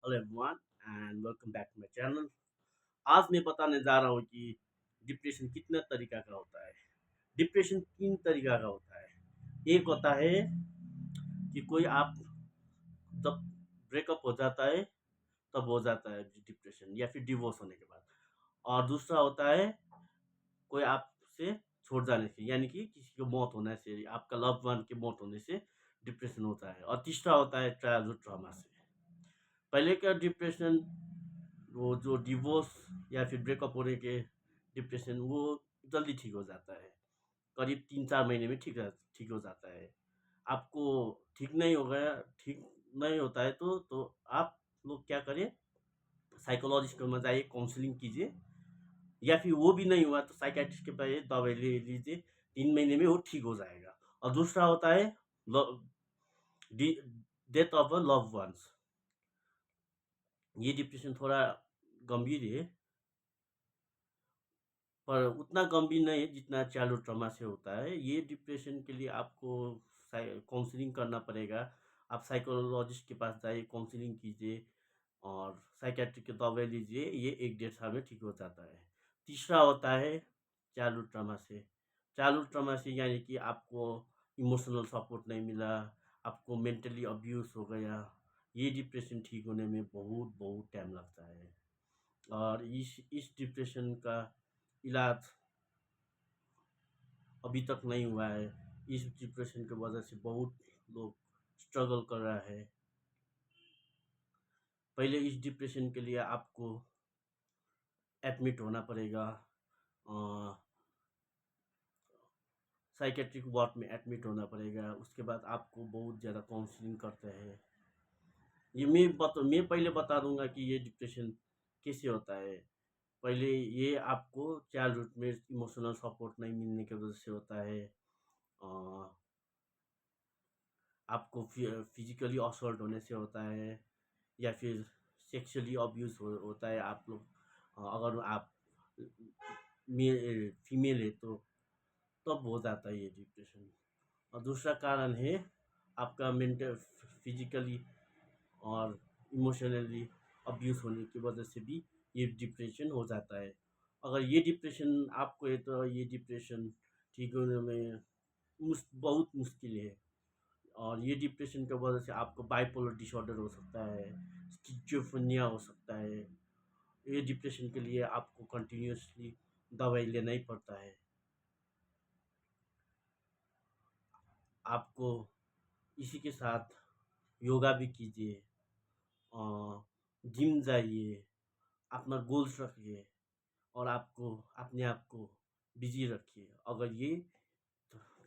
Hello everyone and welcome back to my channel. आज मैं बताने जा रहा हूँ कि डिप्रेशन कितना तरीका का होता है। डिप्रेशन 3 तरीका का होता है। एक होता है कि कोई आप जब ब्रेकअप हो जाता है तब हो जाता है डिप्रेशन, या फिर डिवोर्स होने के बाद। और दूसरा होता है कोई आपसे छोड़ जाने से, यानी कि किसी की मौत होने से, आपका लव्ड वन की मौत होने से डिप्रेशन होता है। और तीसरा होता है चाइल्डहुड ट्रॉमा से। पहले का डिप्रेशन, वो जो डिवोर्स या फिर ब्रेकअप होने के डिप्रेशन, वो जल्दी ठीक हो जाता है। करीब 3-4 महीने में ठीक हो जाता है। आपको ठीक नहीं होता है तो आप लोग क्या करें, साइकोलॉजिस्ट के में जाइए, काउंसलिंग कीजिए। या फिर वो भी नहीं हुआ तो साइकेट्रिस्ट के पास दवाई ले लीजिए, 3 महीने में वो ठीक हो जाएगा। और दूसरा होता है death of a love ones. ये डिप्रेशन थोड़ा गंभीर है, पर उतना गंभीर नहीं है जितना चाइल्डहुड ट्रॉमा से होता है। ये डिप्रेशन के लिए आपको काउंसलिंग करना पड़ेगा। आप साइकोलॉजिस्ट के पास जाइए, काउंसलिंग कीजिए और साइकेट्रिक की दवाई लीजिए। ये 1-1.5 साल में ठीक हो जाता है। तीसरा होता है चाइल्डहुड ट्रॉमा से। चाइल्डहुड ट्रॉमा से यानी कि आपको इमोशनल सपोर्ट नहीं मिला, आपको मेंटली अब्यूज हो गया। ये डिप्रेशन ठीक होने में बहुत बहुत टाइम लगता है। और इस डिप्रेशन का इलाज अभी तक नहीं हुआ है। इस डिप्रेशन की वजह से बहुत लोग स्ट्रगल कर रहा है। पहले इस डिप्रेशन के लिए आपको एडमिट होना पड़ेगा, साइकेट्रिक वार्ड में एडमिट होना पड़ेगा। उसके बाद आपको बहुत ज़्यादा काउंसलिंग करते हैं। मैं पहले बता दूंगा कि ये डिप्रेशन कैसे होता है। पहले ये आपको चाइल्डहुड में इमोशनल सपोर्ट नहीं मिलने की वजह से होता है। अ, आपको फिजिकली असॉल्ट होने से होता है, या फिर सेक्सुअली अब्यूज होता है। आप लोग अगर आप फीमेल है तो तब हो जाता है ये डिप्रेशन। और दूसरा कारण है आपका मेंटल, फिजिकली और इमोशनली अब्यूज होने की वजह से भी ये डिप्रेशन हो जाता है। अगर ये डिप्रेशन आपको है तो ये डिप्रेशन ठीक होने में बहुत मुश्किल है। और ये डिप्रेशन की वजह से आपको बाइपोलर डिसऑर्डर हो सकता है, स्किज़ोफ्रेनिया हो सकता है। ये डिप्रेशन के लिए आपको कंटिन्यूअसली दवाई लेना ही पड़ता है। आपको इसी के साथ योगा भी कीजिए, जिम जाइए, अपना गोल्स रखिए और आपको अपने आप को बिजी रखिए। अगर ये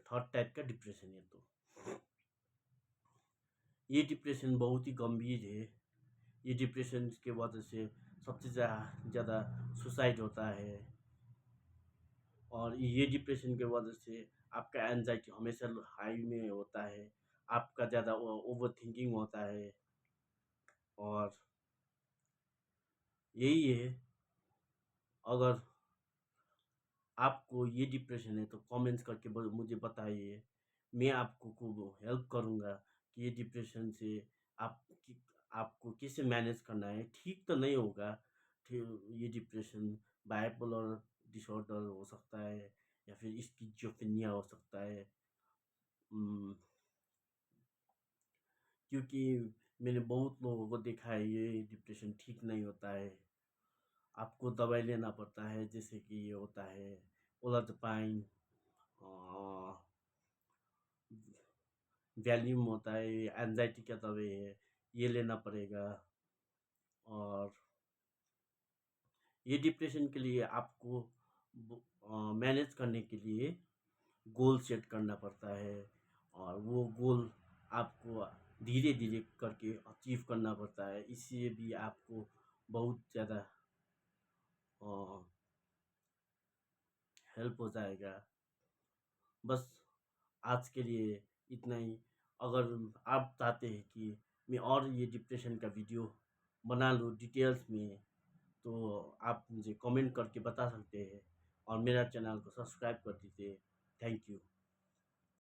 थर्ड टाइप का डिप्रेशन है तो ये डिप्रेशन बहुत ही गंभीर है। ये डिप्रेशन के वजह से सबसे ज़्यादा सुसाइड होता है। और ये डिप्रेशन के वजह से आपका एंजाइटी हमेशा हाई में होता है, आपका ज़्यादा ओवर थिंकिंग होता है। और यही है। अगर आपको ये डिप्रेशन है तो कमेंट्स करके मुझे बताइए। मैं आपको को हेल्प करूँगा कि ये डिप्रेशन से आप आपको कैसे मैनेज करना है। ठीक तो नहीं होगा, ये डिप्रेशन बाइपोलर डिसऑर्डर हो सकता है, या फिर स्किज़ोफ्रेनिया हो सकता है। उम, क्योंकि मैंने बहुत लोगों को देखा है ये डिप्रेशन ठीक नहीं होता है। आपको दवाई लेना पड़ता है, जैसे कि ये होता है ओलाज़ापाइन, अ, वैल्यूम होता है, एंजाइटी का दवाई है, ये लेना पड़ेगा। और ये डिप्रेशन के लिए आपको मैनेज करने के लिए गोल सेट करना पड़ता है। और वो गोल आपको धीरे धीरे करके अचीव करना पड़ता है। इससे भी आपको बहुत ज़्यादा हेल्प हो जाएगा। बस आज के लिए इतना ही। अगर आप चाहते हैं कि मैं और ये डिप्रेशन का वीडियो बना लूँ डिटेल्स में, तो आप मुझे कमेंट करके बता सकते हैं और मेरा चैनल को सब्सक्राइब कर दीजिए। Thank you.